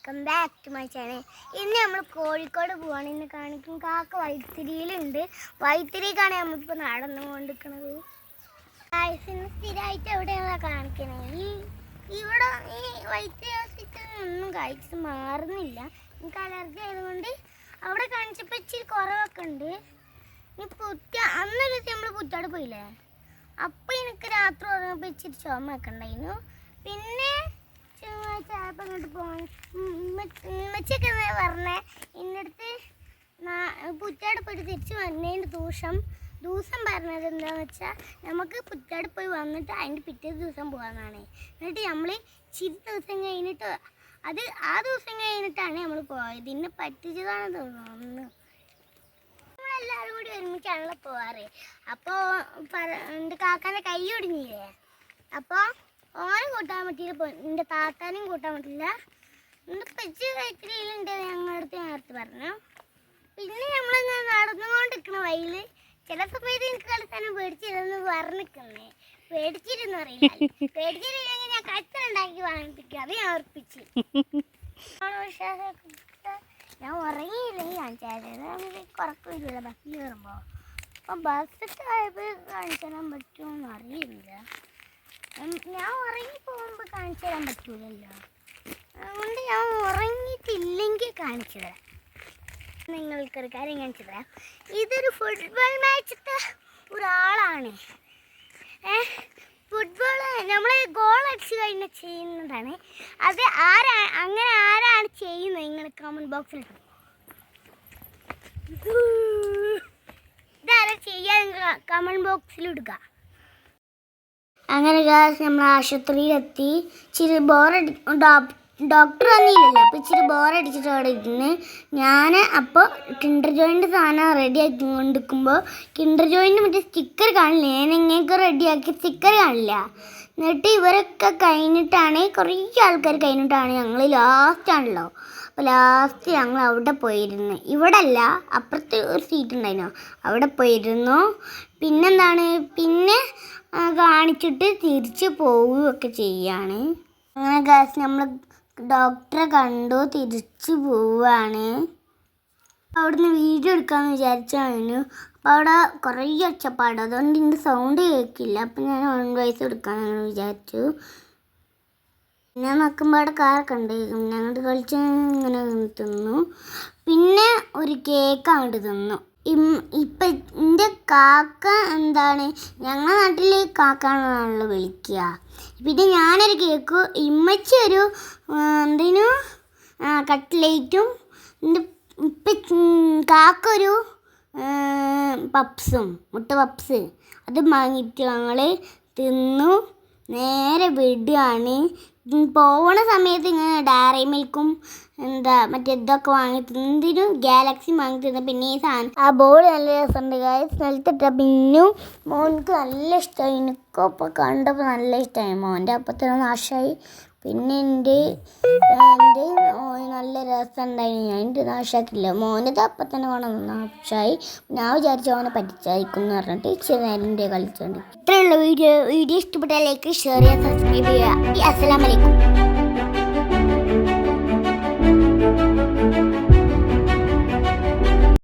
Welcome back to my channel. ഇന്ന് നമ്മൾ കോഴിക്കോട് പോവാണ്. ഇന്ന് കാണിക്കും കാക്ക വൈത്തിരിയിലുണ്ട്. വൈത്തിരിക്കാണ് നമ്മളിപ്പോൾ നടന്നുകൊണ്ടിരിക്കുന്നത്. ഇന്ന് സ്ഥിരമായിട്ട് എവിടെയാണ് കാണിക്കണത്. ഇവിടെ ഈ വൈത്തിരി ഹോസ്പിറ്റലിൽ ഒന്നും കഴിച്ച് മാറുന്നില്ല. എനിക്ക് അലർജി ആയതുകൊണ്ട് അവിടെ കാണിച്ചപ്പോൾ ഇച്ചിരി കുറവൊക്കെ ഉണ്ട്. അന്നൊരു ദിവസം നമ്മൾ പുറ്റാട് പോയില്ലേ, അപ്പോൾ എനിക്ക് രാത്രി ഉറങ്ങപ്പോൾ ഇച്ചിരി ചുമയൊക്കെ ഉണ്ടായിരുന്നു. പിന്നെ ചൊവ്വാഴ്ച ആയപ്പോൾ ഇങ്ങോട്ട് പോകാൻ ഉമ്മച്ചൊക്കെ പറഞ്ഞേ ഇന്നടുത്ത് പുറ്റാട് പോയിട്ട് തിരിച്ച് വന്നതിൻ്റെ ദിവസം പറഞ്ഞത് എന്താണെന്ന് വെച്ചാൽ നമുക്ക് പുറ്റാട് പോയി വന്നിട്ട് അതിൻ്റെ പിറ്റേ ദിവസം പോകാമെന്നാണ്. എന്നിട്ട് നമ്മൾ ഇച്ചിരി ദിവസം കഴിഞ്ഞിട്ട് ആ ദിവസം കഴിഞ്ഞിട്ടാണ് നമ്മൾ പോയത്. ഇന്നെ പറ്റിച്ചതാണ് തോന്നുന്നു. നമ്മളെല്ലാവരും കൂടി ഒരുമിച്ചാണല്ലോ പോവാറ്. അപ്പോൾ എൻ്റെ കാക്കാൻ്റെ കൈ ഒടിഞ്ഞില്ലേ, അപ്പോൾ ഓനെ കൂട്ടാൻ പറ്റിയില്ല, എൻ്റെ താത്താനെയും കൂട്ടാൻ പറ്റില്ല. എൻ്റെ പെച്ച് കൈത്തിരിയിലുണ്ട് ഞങ്ങളുടെ അടുത്ത് നേരത്തെ പറഞ്ഞു. പിന്നെ നമ്മളിങ്ങനെ നടന്നുകൊണ്ടിരിക്കണ വഴിയിൽ ചില സമയത്ത് എനിക്ക് കളിസ്ഥാനം പേടിച്ചിരുന്നു പറഞ്ഞിരിക്കുന്നേ. പേടിച്ചിരുന്നു അറിയില്ല, പേടിച്ചിട്ടില്ലെങ്കിൽ ഞാൻ കച്ചറുണ്ടാക്കി വാങ്ങിപ്പിക്കും. അത് ഞാൻ ഉറപ്പിച്ച് ഞാൻ ഉറങ്ങിയില്ലെങ്കിൽ കാണിച്ചാൽ നമുക്ക് കുറക്കം വരില്ല ബസ്സിൽ കയറുമ്പോൾ. അപ്പോൾ ബസ്സൊക്കെ ആയപ്പോൾ കാണിച്ചു തരാൻ പറ്റുമെന്ന് അറിയില്ല. ഞാൻ ഉറങ്ങി പോകുമ്പോൾ കാണിച്ചു തരാൻ പറ്റൂലല്ലോ, അതുകൊണ്ട് ഞാൻ ഉറങ്ങിയിട്ടില്ലെങ്കിൽ കാണിച്ചു തരാം. നിങ്ങൾക്കൊരു കാര്യം കാണിച്ചു തരാം. ഇതൊരു ഫുട്ബോൾ മാച്ചത്തെ ഒരാളാണ്. ഫുട്ബോൾ നമ്മൾ ഗോൾ അടിച്ച് കഴിഞ്ഞാൽ ചെയ്യുന്നതാണ്. അത് അങ്ങനെ ആരാണ് ചെയ്യുന്നത് നിങ്ങൾ കമൻറ്റ് ബോക്സിൽ ഇതാരാ ചെയ്യാൻ കമൻറ്റ് ബോക്സിൽ ഇടുക. അങ്ങനെ നമ്മൾ ആശുപത്രിയിലെത്തി. ഇച്ചിരി ഡോക്ടർ വന്നില്ലല്ലോ, അപ്പോൾ ഇച്ചിരി ബോറടിച്ചിട്ട് അവിടെ ഇരുന്ന് ഞാൻ അപ്പോൾ കിൻഡർ ജോയിൻ്റെ സാധനം റെഡി ആക്കിക്കൊണ്ടിരിക്കുമ്പോൾ കിൻഡർ ജോയിൻ്റെ മറ്റേ സ്റ്റിക്കർ കാണില്ല. ഞാൻ എങ്ങനെയൊക്കെ റെഡിയാക്കി സ്റ്റിക്കർ കാണില്ല. എന്നിട്ട് ഇവരൊക്കെ കഴിഞ്ഞിട്ടാണ്, കുറേ ആൾക്കാർ കഴിഞ്ഞിട്ടാണ് ഞങ്ങൾ ലാസ്റ്റാണല്ലോ. അപ്പോൾ ലാസ്റ്റ് ഞങ്ങൾ അവിടെ പോയിരുന്നു. ഇവിടെ അല്ല, അപ്പുറത്ത് ഒരു സീറ്റ് ഉണ്ടായിരുന്നു, അവിടെ പോയിരുന്നു. പിന്നെന്താണ്, പിന്നെ കാണിച്ചിട്ട് തിരിച്ച് പോവുകയൊക്കെ ചെയ്യാണ്. അങ്ങനെ ഗാസ് നമ്മൾ ഡോക്ടറെ കണ്ടു തിരിച്ച് പോവാണ്. അവിടുന്ന് വീഡിയോ എടുക്കാമെന്ന് വിചാരിച്ചായിരുന്നു. അപ്പോൾ അവിടെ കുറേ ഒച്ചപ്പാട്, അതുകൊണ്ട് ഇതിൻ്റെ സൗണ്ട് കേൾക്കില്ല. അപ്പം ഞാൻ ഓൺ വോയിസ് എടുക്കാമെന്ന് വിചാരിച്ചു. പിന്നെ നോക്കുമ്പോൾ അവിടെ കാറൊക്കെ ഉണ്ട്. ഞങ്ങൾ കളിച്ച് ഇങ്ങനെ തിന്നു. പിന്നെ ഒരു കേക്ക് അങ്ങോട്ട് തിന്നു. ഇപ്പം എൻ്റെ കാക്ക എന്താണ്, ഞങ്ങളുടെ നാട്ടിൽ കാക്കാണെന്നാണല്ലോ വിളിക്കുക. പിന്നെ ഞാനൊരു കേക്ക്, ഇമ്മച്ചി ഒരു എന്തിനു കട്ട്ലേറ്റും, ഇപ്പം കാക്കൊരു പപ്സും, മുട്ട പപ്സ് അത് വാങ്ങിയിട്ട് ഞങ്ങൾ തിന്നു. നേരെ വിടുകയാണ്. പോകണ സമയത്ത് ഇങ്ങനെ ഡയറി മിൽക്കും മറ്റേ ഇതൊക്കെ വാങ്ങി തിന്നിനും ഗാലക്സി വാങ്ങി തിന്ന. പിന്നെ ഈ സാധനം ആ ബോൾ നല്ല രസമുണ്ട് ഗായ്സ്. നിലത്തിട്ട പിന്നും മോനക്ക് നല്ല ഇഷ്ടമായി. എനിക്കപ്പോൾ കണ്ടപ്പോൾ നല്ല ഇഷ്ടമായി. മോൻ്റെ അപ്പം തന്നെ നാശമായി. പിന്നെ എൻ്റെ നല്ല രസമുണ്ടായി. ഞാൻ എൻ്റെ നാശാക്കില്ല. മോൻ്റെ അപ്പം തന്നെ വേണം നാശമായി. ഞാൻ വിചാരിച്ചു അവനെ പറ്റിച്ചായിരിക്കും എന്ന് പറഞ്ഞിട്ട് ഇച്ചിരി നേരം എൻ്റെ കളിച്ചുകൊണ്ട്. ഇത്രയുള്ള വീഡിയോ ഇഷ്ടപ്പെട്ടാൽ ലൈക്ക്, ഷെയർ ചെയ്യുക, സബ്സ്ക്രൈബ് ചെയ്യുക. അസ്സലാമു അലൈക്കും.